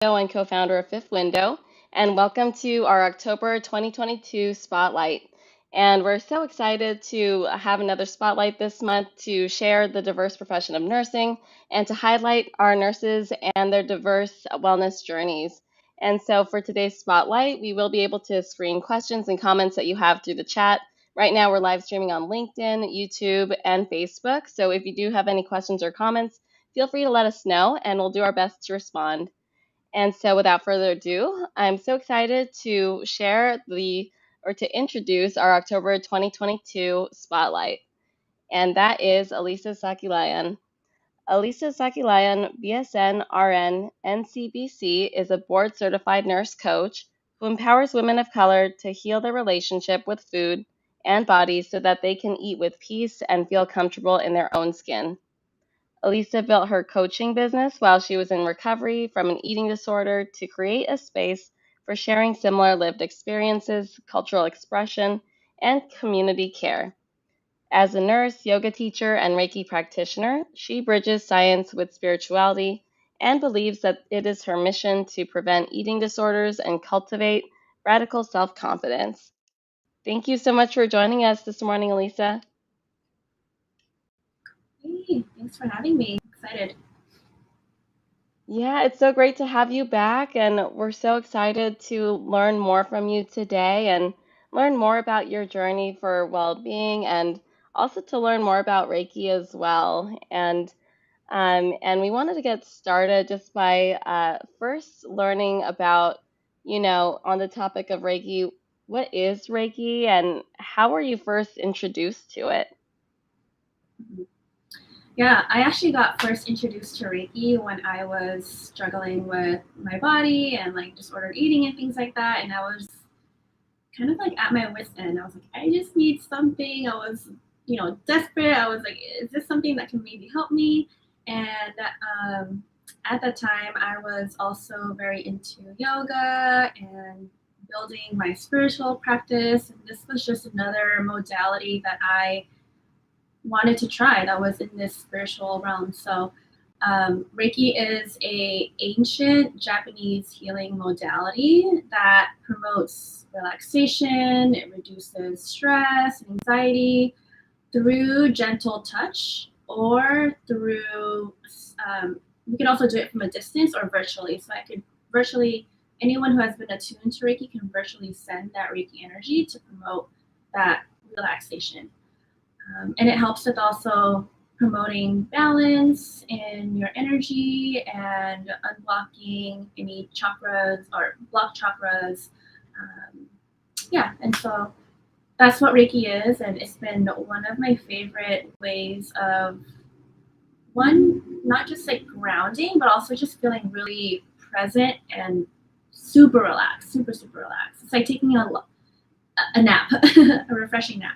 and co-founder of Fifth Window, and welcome to our October 2022 Spotlight. And we're so excited to have another spotlight this month to share the diverse profession of nursing and to highlight our nurses and their diverse wellness journeys. And so for today's spotlight, we will be able to screen questions and comments that you have through the chat. Right now, we're live streaming on LinkedIn, YouTube, and Facebook. So if you do have any questions or comments, feel free to let us know and we'll do our best to respond. And so, without further ado, I'm so excited to to introduce our October 2022 spotlight. And that is Alyssa Saquilayan. Alyssa Saquilayan, BSN, RN, NCBC, is a board certified nurse coach who empowers women of color to heal their relationship with food and body so that they can eat with peace and feel comfortable in their own skin. Alyssa built her coaching business while she was in recovery from an eating disorder to create a space for sharing similar lived experiences, cultural expression, and community care. As a nurse, yoga teacher, and Reiki practitioner, she bridges science with spirituality and believes that it is her mission to prevent eating disorders and cultivate radical self confidence. Thank you so much for joining us this morning, Alyssa. Hey, thanks for having me. Excited. Yeah, it's so great to have you back, and we're so excited to learn more from you today and learn more about your journey for well-being and also to learn more about Reiki as well. And we wanted to get started just by first learning about, on the topic of Reiki, what is Reiki and how were you first introduced to it? Yeah, I actually got first introduced to Reiki when I was struggling with my body and like disordered eating and things like that. And I was kind of like at my wit's end. I was like, I just need something. I was, desperate. I was like, is this something that can maybe help me? And at that time, I was also very into yoga and building my spiritual practice. And this was just another modality that I wanted to try that was in this spiritual realm. So Reiki is a ancient Japanese healing modality that promotes relaxation. It reduces stress and anxiety through gentle touch or through. You can also do it from a distance or virtually. So I could virtually anyone who has been attuned to Reiki can virtually send that Reiki energy to promote that relaxation. And it helps with also promoting balance in your energy and unblocking any chakras or blocked chakras. Um, yeah, and so that's what Reiki is, and it's been one of my favorite ways of not just like grounding, but also just feeling really present and super relaxed, super relaxed. It's like taking a nap, a refreshing nap.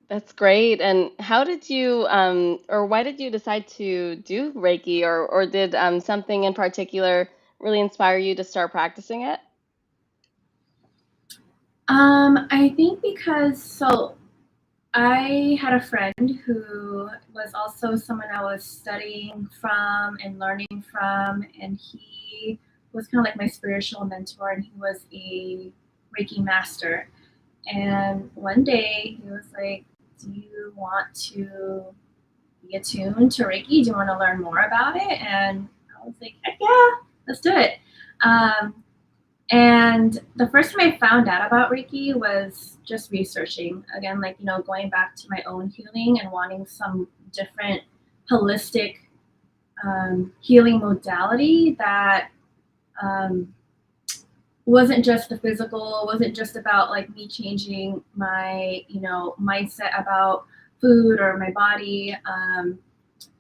That's great. And how did you, or why did you decide to do Reiki, or did something in particular really inspire you to start practicing it? I think because I had a friend who was also someone I was studying from and learning from, and he was kind of like my spiritual mentor, and he was a Reiki master. And one day he was like, "Do you want to be attuned to Reiki? Do you want to learn more about it?" And I was like, "Heck yeah, let's do it." Um, and the first time I found out about Reiki was just researching. Again, like, going back to my own healing and wanting some different holistic healing modality that um, wasn't just the physical, wasn't just about like me changing my, mindset about food or my body.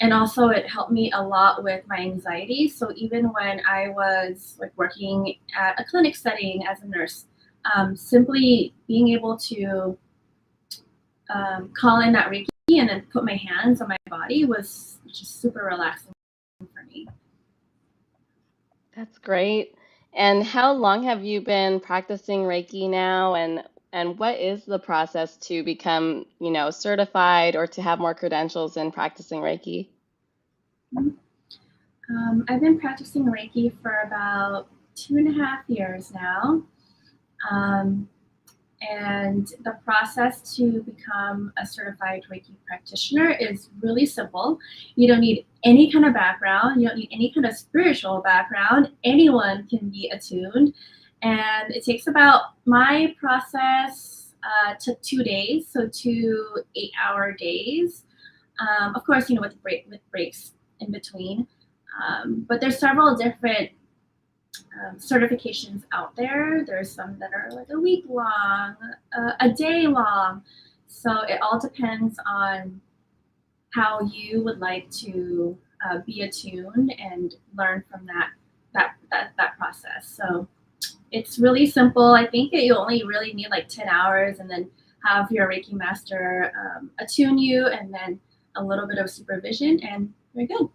And also it helped me a lot with my anxiety. So even when I was like working at a clinic setting as a nurse, simply being able to call in that Reiki and then put my hands on my body was just super relaxing for me. That's great. And how long have you been practicing Reiki now? And what is the process to become, certified or to have more credentials in practicing Reiki? I've been practicing Reiki for about 2.5 years now. Um, and the process to become a certified Reiki practitioner is really simple. You don't need any kind of background, you don't need any kind of spiritual background. Anyone can be attuned. And it takes about, my process took 2 days, so 2 8-hour days. Of course, with breaks in between. But there's several different certifications out there. There's some that are like a week long, a day long. So it all depends on how you would like to be attuned and learn from that process. So it's really simple. I think that you only really need like 10 hours and then have your Reiki master attune you, and then a little bit of supervision, and you're good.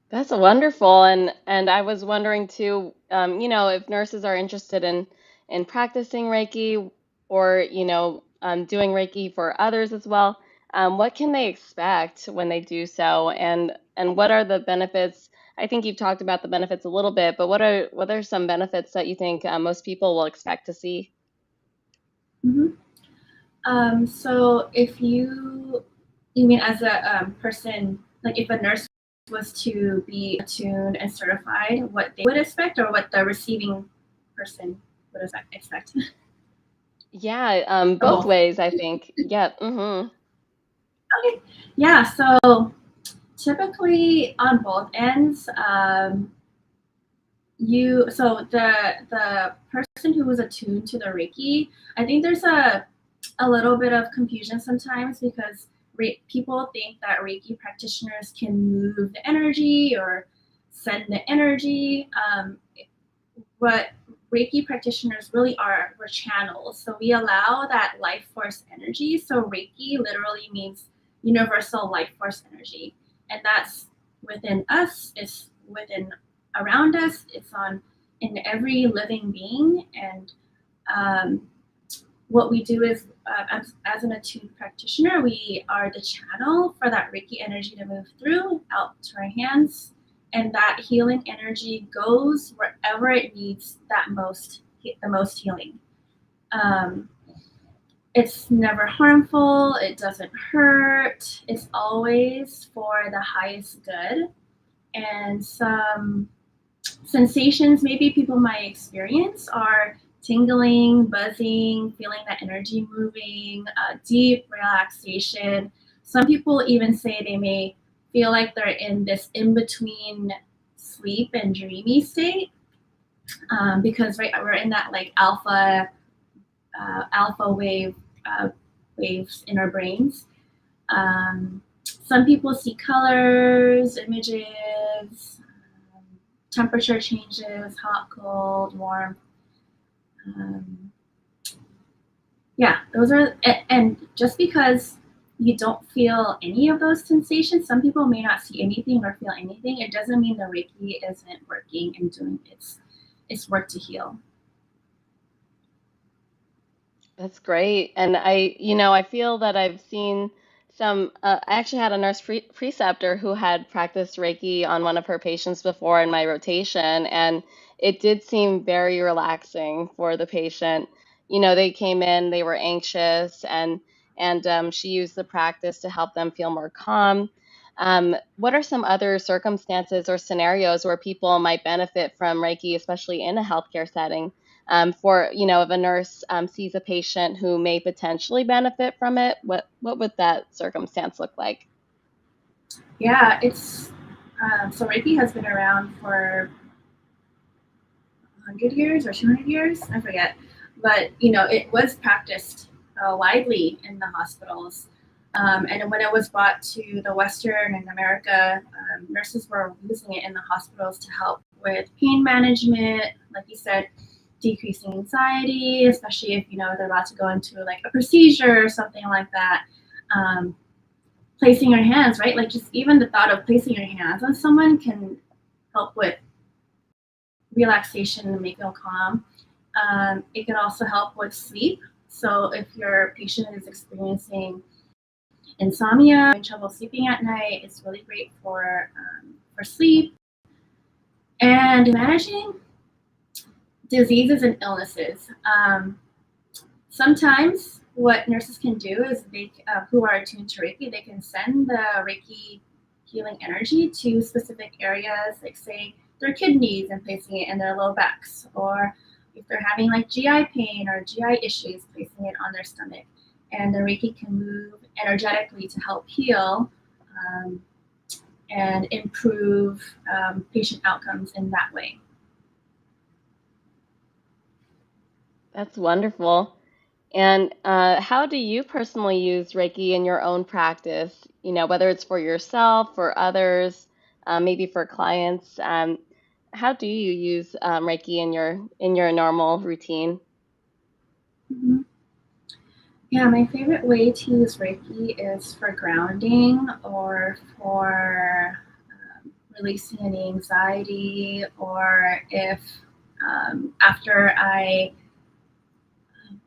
That's wonderful. And I was wondering too, if nurses are interested in practicing Reiki or, doing Reiki for others as well, what can they expect when they do so? And what are the benefits? I think you've talked about the benefits a little bit, but what are some benefits that you think most people will expect to see? hmm so if you mean as a person, like if a nurse was to be attuned and certified, what they would expect, or what the receiving person would expect? Yeah, Or both both? ways, I think. Yeah. Mm-hmm. Okay. Yeah, so typically on both ends, the person who was attuned to the Reiki, I think there's a little bit of confusion sometimes, because people think that Reiki practitioners can move the energy or send the energy. What Reiki practitioners really are, we're channels. So we allow that life force energy. So Reiki literally means universal life force energy. And that's within us, it's within around us, it's on in every living being. And um, what we do is, as an attuned practitioner, we are the channel for that Reiki energy to move through out to our hands, and that healing energy goes wherever it needs the most healing. Um, it's never harmful. It doesn't hurt. It's always for the highest good. And some sensations maybe people might experience are tingling, buzzing, feeling that energy moving, deep relaxation. Some people even say they may feel like they're in this in between sleep and dreamy state, because right, we're in that like alpha uh, waves in our brains. Some people see colors, images, temperature changes, hot, cold, warm. Um, yeah, those are, and just because you don't feel any of those sensations, some people may not see anything or feel anything. It doesn't mean the Reiki isn't working and doing its work to heal. That's great. And I feel that I've seen I actually had a nurse preceptor who had practiced Reiki on one of her patients before in my rotation, and it did seem very relaxing for the patient. They came in, they were anxious, and she used the practice to help them feel more calm. What are some other circumstances or scenarios where people might benefit from Reiki, especially in a healthcare setting? For if a nurse sees a patient who may potentially benefit from it, what would that circumstance look like? Yeah, it's so Reiki has been around for 100 years or 200 years, I forget. But it was practiced widely in the hospitals. And when it was brought to the Western and America, nurses were using it in the hospitals to help with pain management, like you said, decreasing anxiety, especially if they're about to go into like a procedure or something like that. Um, Placing your hands, right? Like just even the thought of placing your hands on someone can help with relaxation and make them calm. It can also help with sleep. So if your patient is experiencing insomnia, having trouble sleeping at night. It's really great for sleep and managing diseases and illnesses. Sometimes what nurses can do is who are attuned to Reiki, they can send the Reiki healing energy to specific areas, like say their kidneys and placing it in their low backs, or if they're having like GI pain or GI issues, placing it on their stomach. And the Reiki can move energetically to help heal um, and improve patient outcomes in that way. That's wonderful. And how do you personally use Reiki in your own practice? Whether it's for yourself, for others, maybe for clients. How do you use Reiki in your normal routine? Mhm. Yeah, my favorite way to use Reiki is for grounding or for releasing any anxiety, or if after I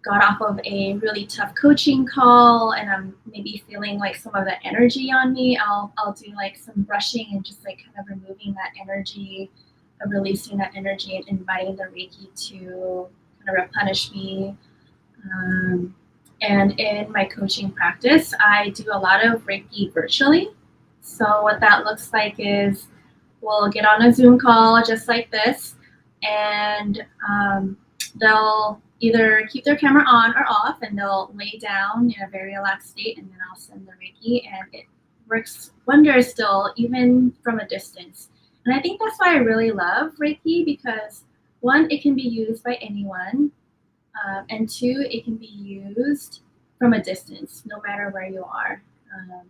got off of a really tough coaching call and I'm maybe feeling like some of the energy on me, I'll do like some brushing and just like kind of removing that energy, releasing that energy and inviting the Reiki to kind of replenish me. Um, and in my coaching practice, I do a lot of Reiki virtually. So, what that looks like is we'll get on a Zoom call just like this, and they'll either keep their camera on or off, and they'll lay down in a very relaxed state, and then I'll send the Reiki, and it works wonders still, even from a distance. And I think that's why I really love Reiki because one, it can be used by anyone, and two, it can be used from a distance, no matter where you are. Um,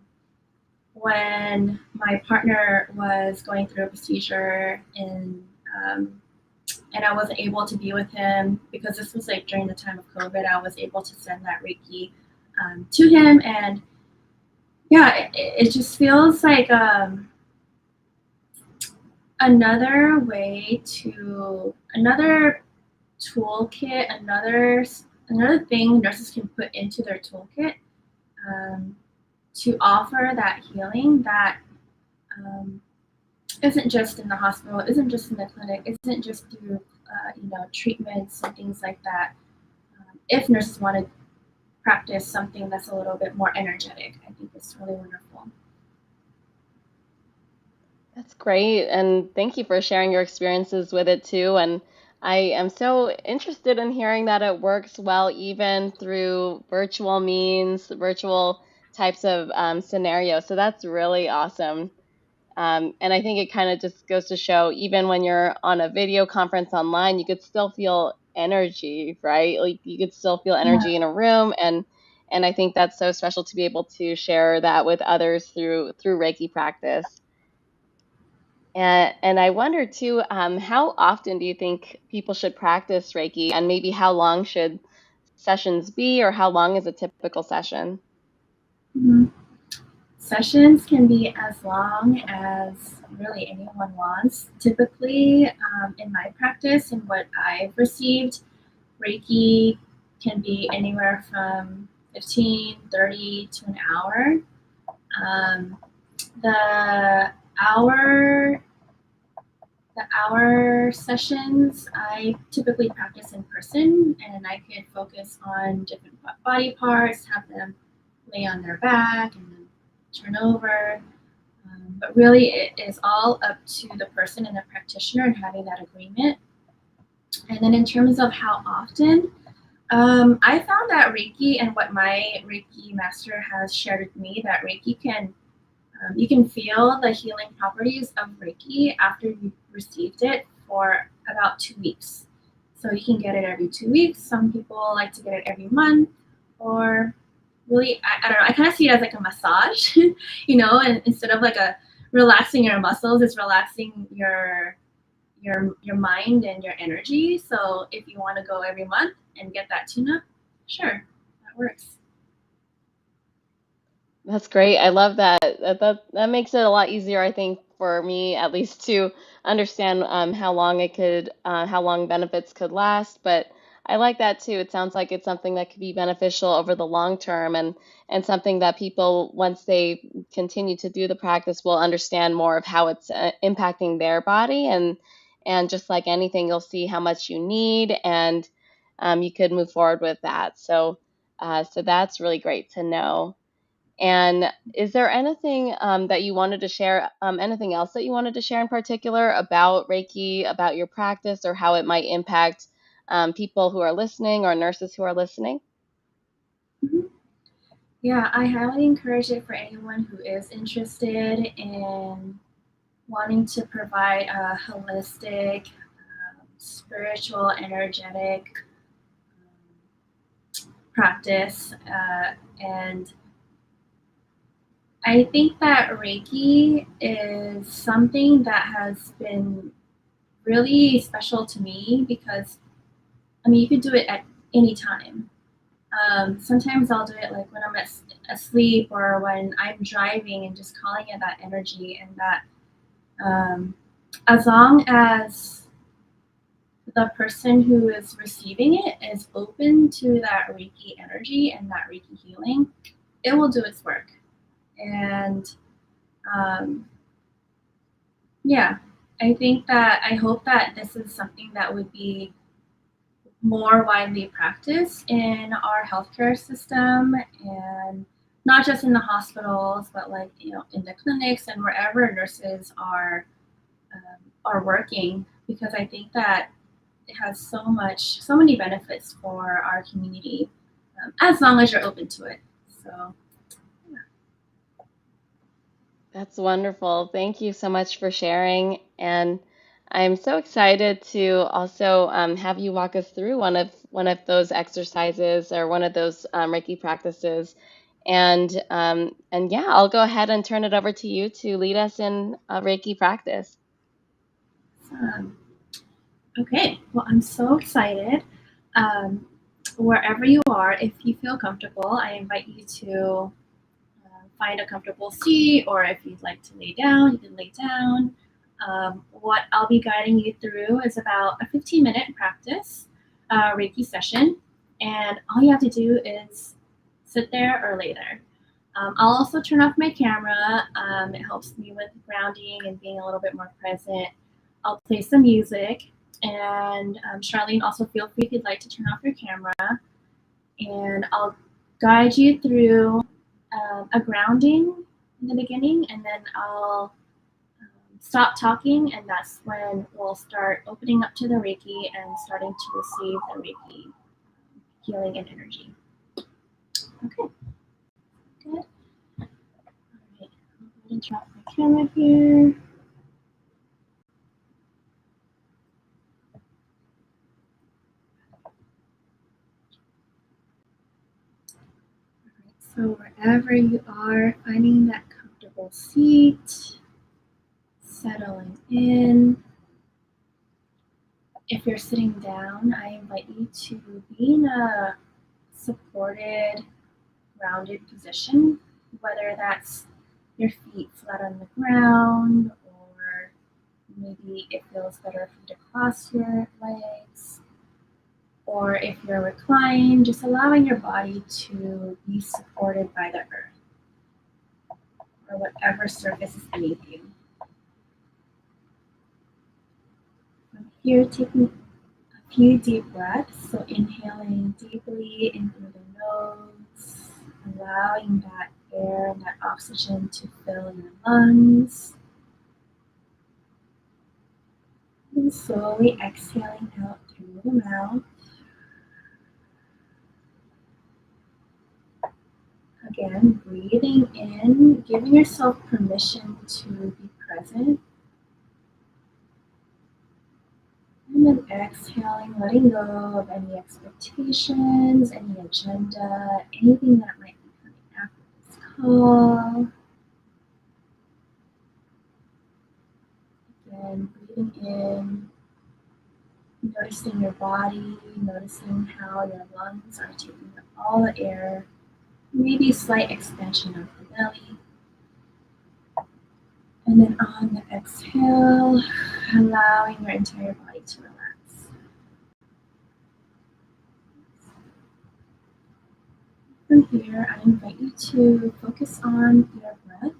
when my partner was going through a procedure and I wasn't able to be with him because this was like during the time of COVID, I was able to send that Reiki to him, and yeah, it just feels like another way to another toolkit, another thing nurses can put into their toolkit um, to offer that healing that um, isn't just in the hospital, isn't just in the clinic, isn't just through treatments and things like that. If nurses want to practice something that's a little bit more energetic, I think it's really wonderful. That's great. And thank you for sharing your experiences with it too. And I am so interested in hearing that it works well, even through virtual means, virtual types of scenarios. So that's really awesome. And I think it kind of just goes to show, even when you're on a video conference online, you could still feel energy, right? Like you could still feel Yeah. energy in a room, and I think that's so special to be able to share that with others through Reiki practice. And I wonder too, how often do you think people should practice Reiki, and maybe how long should sessions be, or how long is a typical session? Mhm. Sessions can be as long as really anyone wants. Typically, in my practice and what I've received, Reiki can be anywhere from 15, 30 to an hour. Um, the hour the hour sessions I typically practice in person, and I could focus on different body parts, have them lay on their back and then turn over. But really, it is all up to the person and the practitioner and having that agreement. And then in terms of how often, I found that Reiki and what my Reiki master has shared with me, that Reiki can you can feel the healing properties of Reiki after you've received it for about 2 weeks. So you can get it every 2 weeks. Some people like to get it every month, or really, I don't know. I kind of see it as like a massage, and instead of like a relaxing your muscles, it's relaxing your mind and your energy. So if you want to go every month and get that tune up, sure, that works. That's great. I love that. That makes it a lot easier, I think, for me at least to understand how long benefits could last. But I like that too. It sounds like it's something that could be beneficial over the long term, and something that people, once they continue to do the practice, will understand more of how it's impacting their body. And just like anything, you'll see how much you need, and you could move forward with that. So that's really great to know. And is there anything that you wanted to share, anything else that you wanted to share in particular about Reiki, about your practice, or how it might impact people who are listening or nurses who are listening? Mhm. Yeah, I highly encourage it for anyone who is interested in wanting to provide a holistic, spiritual, energetic practice. And I think that Reiki is something that has been really special to me because, I mean, you could do it at any time. Sometimes I'll do it like when I'm asleep or when I'm driving and just calling it that energy, and that um, as long as the person who is receiving it is open to that Reiki energy and that Reiki healing, it will do its work. And um, yeah, I hope that this is something that would be more widely practiced in our healthcare system, and not just in the hospitals, but like, in the clinics and wherever nurses are working, because I think that it has so many benefits for our community, as long as you're open to it. So yeah. That's wonderful. Thank you so much for sharing. And I'm so excited to also have you walk us through one of those exercises or one of those Reiki practices. And yeah, I'll go ahead and turn it over to you to lead us in a Reiki practice. um, okay, well, I'm so excited. um, Wherever you are, if you feel comfortable, I invite you to find a comfortable seat, or if you'd like to lay down, you can lay down. What I'll be guiding you through is about a 15-minute practice Reiki session, and all you have to do is sit there or lay there. I'll also turn off my camera. It helps me with grounding and being a little bit more present. I'll play some music, and Charlene, also feel free if you'd like to turn off your camera, and I'll guide you through a grounding in the beginning, and then I'll stop talking, and that's when we'll start opening up to the Reiki and starting to receive the Reiki healing and energy. Okay, good. All right, I'll go ahead and drop my camera here. All right, so wherever you are, finding that comfortable seat, settling in. If you're sitting down, I invite you to be in a supported, grounded position, whether that's your feet flat on the ground, or maybe it feels better for you to cross your legs, or if you're reclined, just allowing your body to be supported by the earth or whatever surface is beneath you. From here, taking a few deep breaths, so inhaling deeply in through the nose, allowing that air and that oxygen to fill your lungs, and slowly exhaling out through the mouth. Again, breathing in, giving yourself permission to be present, and then exhaling, letting go of any expectations, any agenda, anything that might be coming after this call. Again, breathing in, noticing your body, noticing how your lungs are taking up all the air, maybe a slight expansion of the belly. And then on the exhale, allowing your entire body to relax. From here, I invite you to focus on your breath.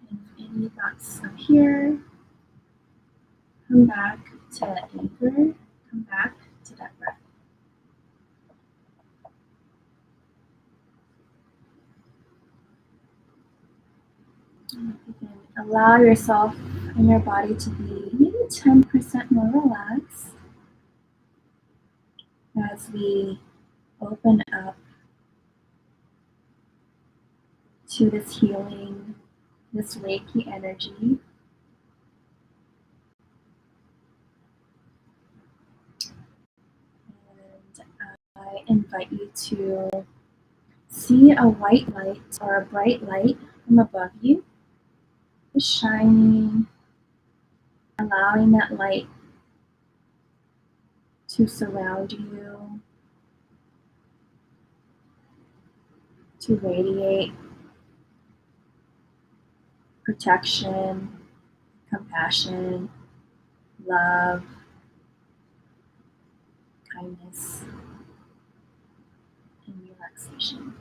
And if any thoughts up here, come back to anchor, come back to that breath. And you can allow yourself and your body to be maybe 10% more relaxed as we open up to this healing, this Reiki energy. And I invite you to see a white light or a bright light from above you, just shining, allowing that light to surround you, to radiate protection, compassion, love, kindness, and relaxation.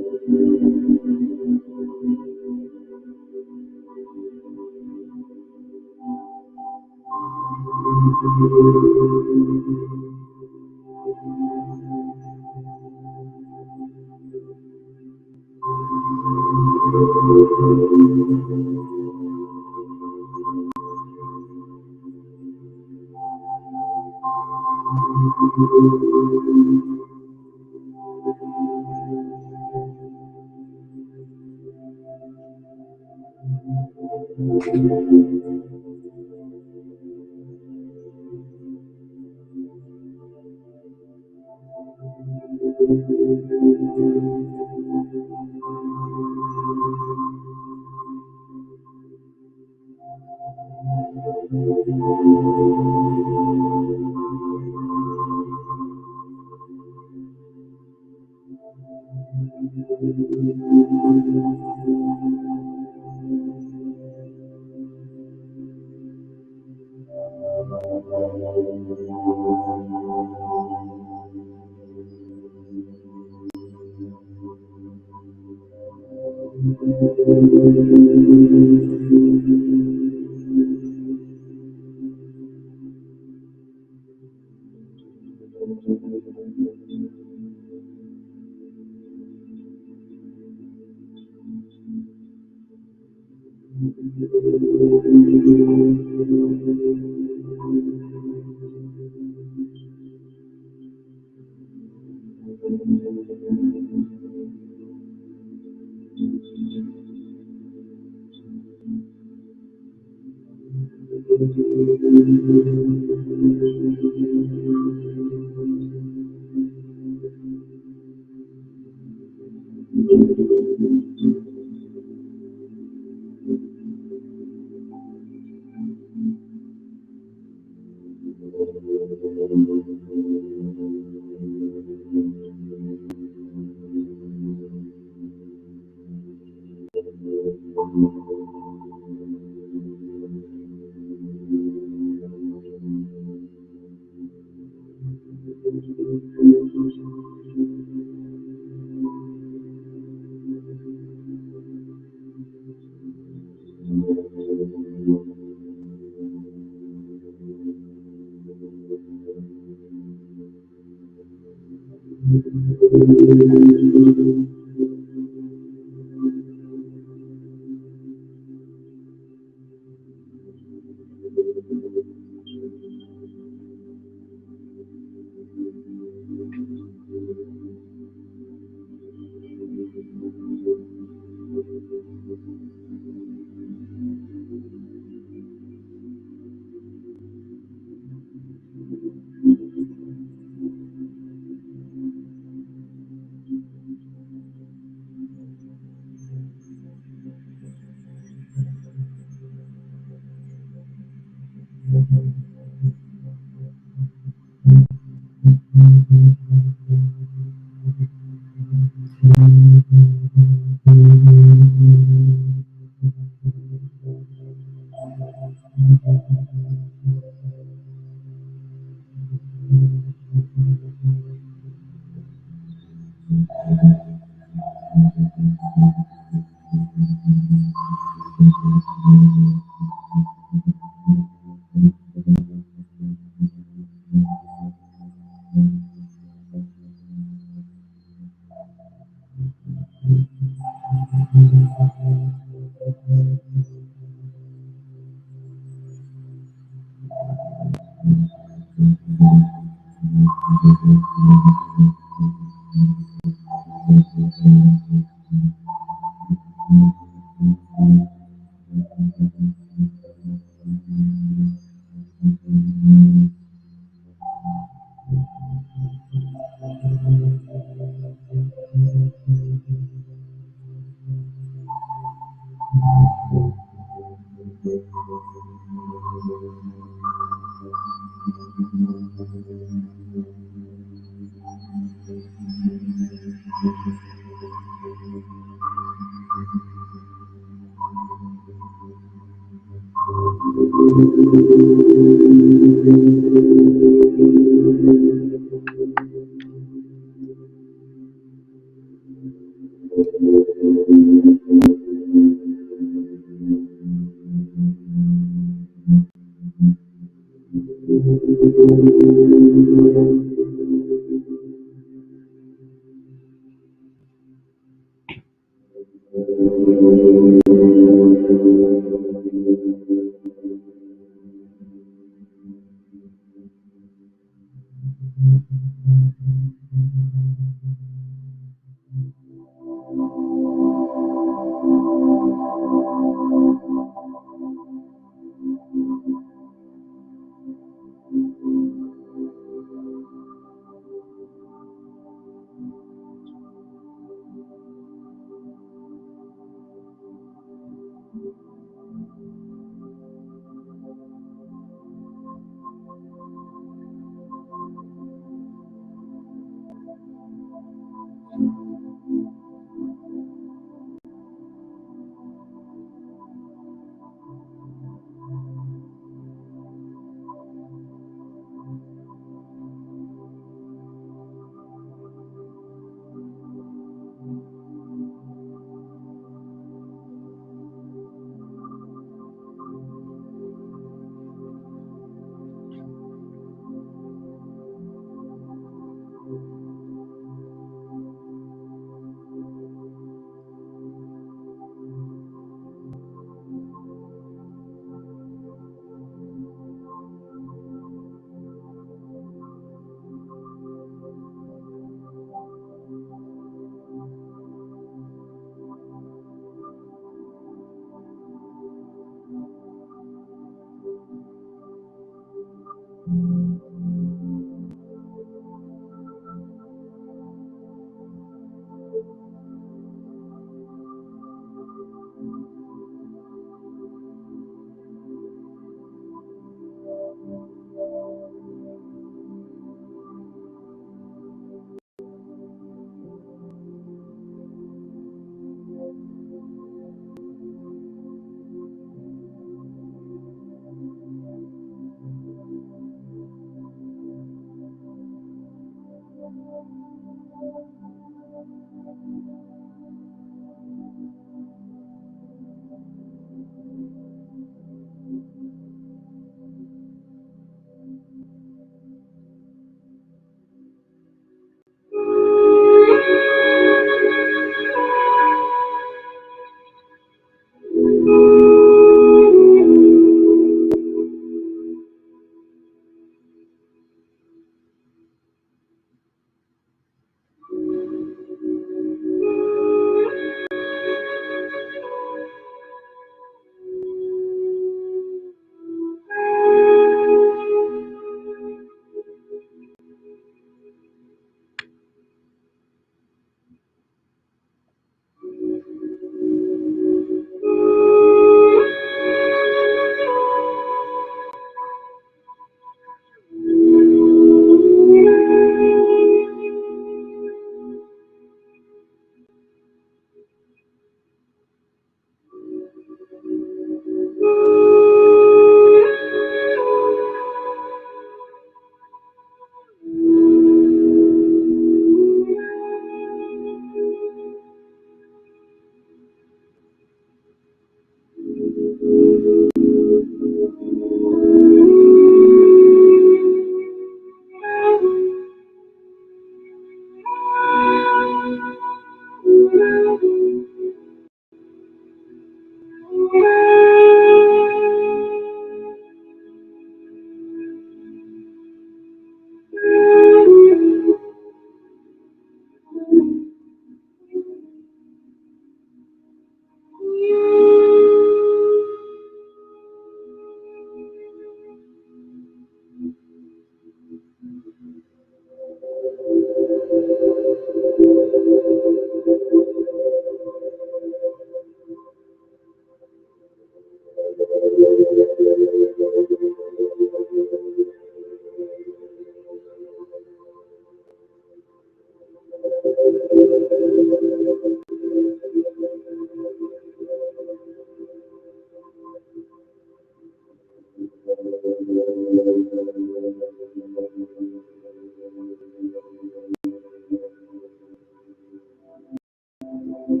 Come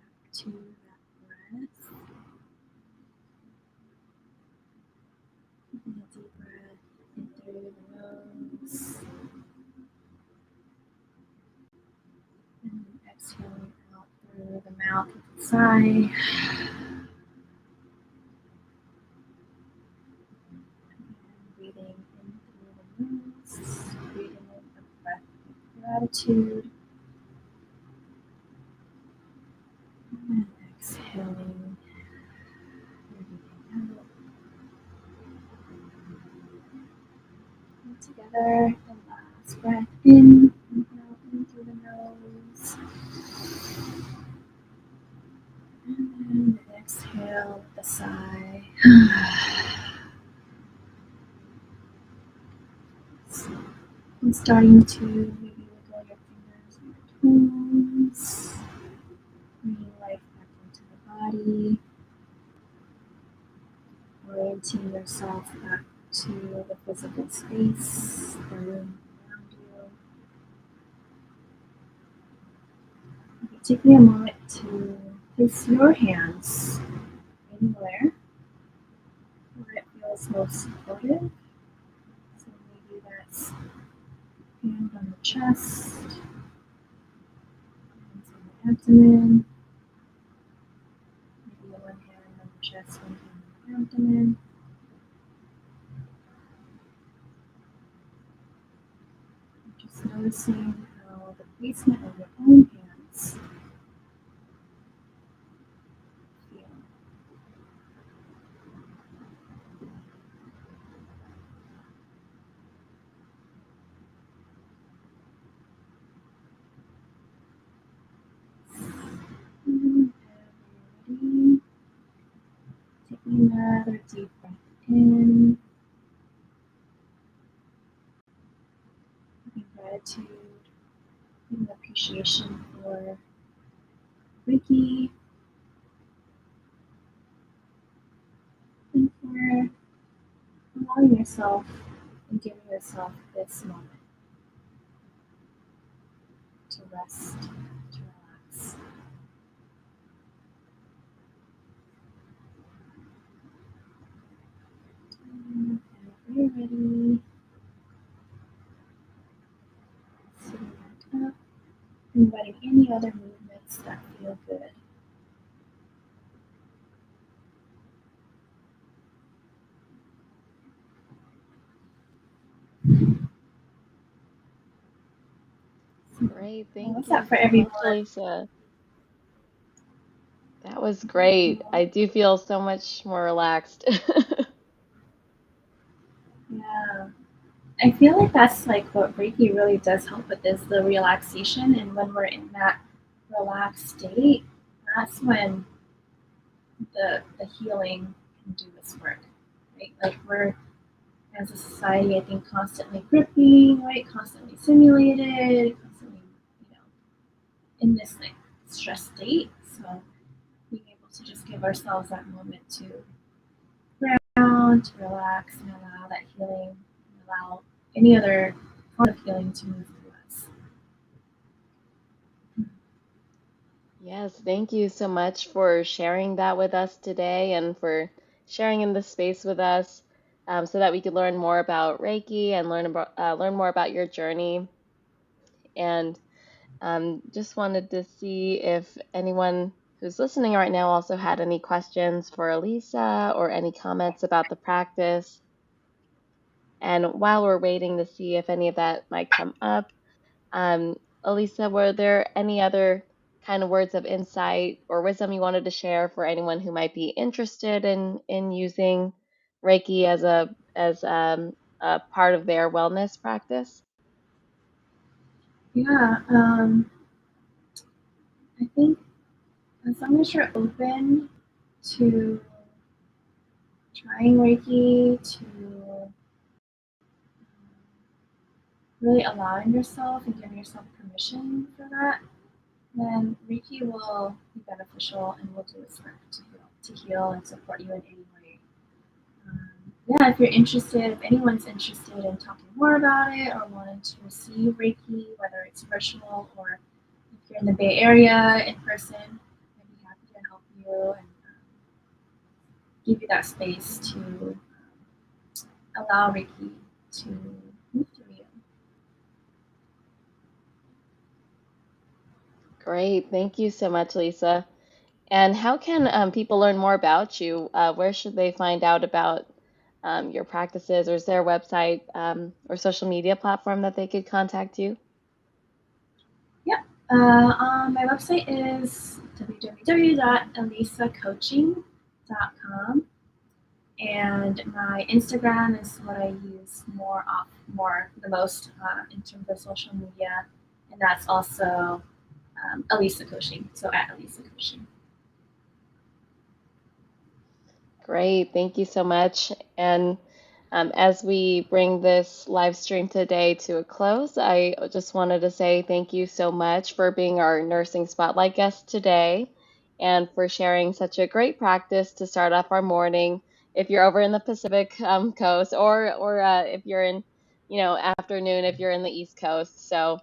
back to that breath. Taking a deep breath in through the nose and exhaling out through the mouth with a sigh. Breathing in through the nose, breathing in a breath of gratitude, and exhaling, breathing out. And together, the last breath in, inhale in through the nose, and then exhale with a sigh. And starting to maybe wiggle your fingers and your toes, bringing life back into the body, orienting yourself back to the physical space, the room around you. Okay, taking a moment to place your hands anywhere where it feels most supportive. So maybe that's hand on the chest, hands on the abdomen, maybe one hand on the chest, one hand on the abdomen. Just noticing how the placement of your own hands feel. And ready. Taking another deep breath in, having gratitude and appreciation for Reiki and for allowing yourself and giving yourself this moment to rest, to relax. Inviting any other movements that feel good. Great. Well, Thank what's you that for so much, everyone? Elisa. That was great. I do feel so much more relaxed. Yeah. I feel like that's like what Reiki really does help with is the relaxation. And when we're in that relaxed state, that's when the healing can do its work. Right? Like we're as a society, I think constantly gripping, right? Constantly simulated, constantly, you know, in this like stress state. So being able to just give ourselves that moment to ground, to relax, and allow that healing, and allow any other form of healing to move through us. Yes, thank you so much for sharing that with us today and for sharing in this space with us, so that we could learn more about Reiki and learn more about your journey. And just wanted to see if anyone who's listening right now also had any questions for Elisa or any comments about the practice. And while we're waiting to see if any of that might come up, Um, Elisa, were there any other kind of words of insight or wisdom you wanted to share for anyone who might be interested in using Reiki as a part of their wellness practice? Yeah, I think as long as you're open to trying Reiki, to really allowing yourself and giving yourself permission for that, then Reiki will be beneficial and will do its work to heal and support you in any way. Yeah, if you're interested, if anyone's interested in talking more about it or wanting to receive Reiki, whether it's virtual or if you're in the Bay Area in person, I'd be happy to help you and give you that space to allow Reiki to move through you. Great. Thank you so much, Lisa. And how can people learn more about you? Where should they find out about your practices, or is there a website or social media platform that they could contact you? Yeah. My website is www.alisacoaching.com, and my Instagram is what I use more the most in terms of social media, and that's also Alyssa Coaching. So at Alyssa Coaching. Great. Thank you so much. And as we bring this live stream today to a close, I just wanted to say thank you so much for being our nursing spotlight guest today and for sharing such a great practice to start off our morning. If you're over in the Pacific coast, or if you're in, afternoon, if you're in the East Coast. So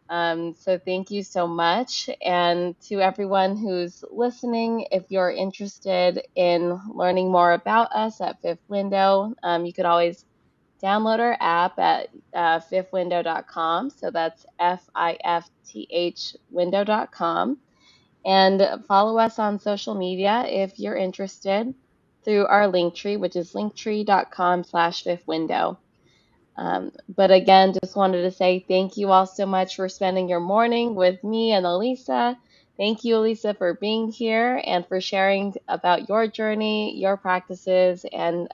thank you so much. And to everyone who's listening, if you're interested in learning more about us at Fifth Window, you could always download our app at fifthwindow.com. So that's FIFTH window.com. And follow us on social media if you're interested through our link tree, which is linktree.com/fifthwindow. But again, just wanted to say thank you all so much for spending your morning with me and Elisa. Thank you, Elisa, for being here and for sharing about your journey, your practices, and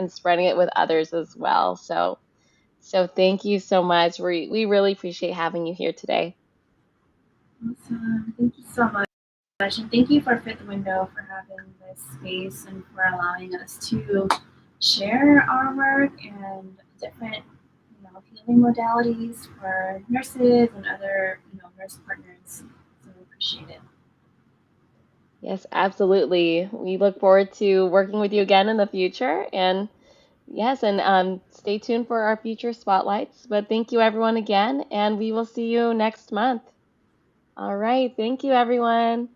spreading it with others as well. So thank you so much. We really appreciate having you here today. Awesome. Thank you so much. And thank you for Fifth Window for having this space and for allowing us to share our work and different healing modalities for nurses and other nurse partners. So we appreciate it. Yes, absolutely. We look forward to working with you again in the future. And yes, and stay tuned for our future spotlights. But thank you, everyone, again, and we will see you next month. All right. Thank you, everyone.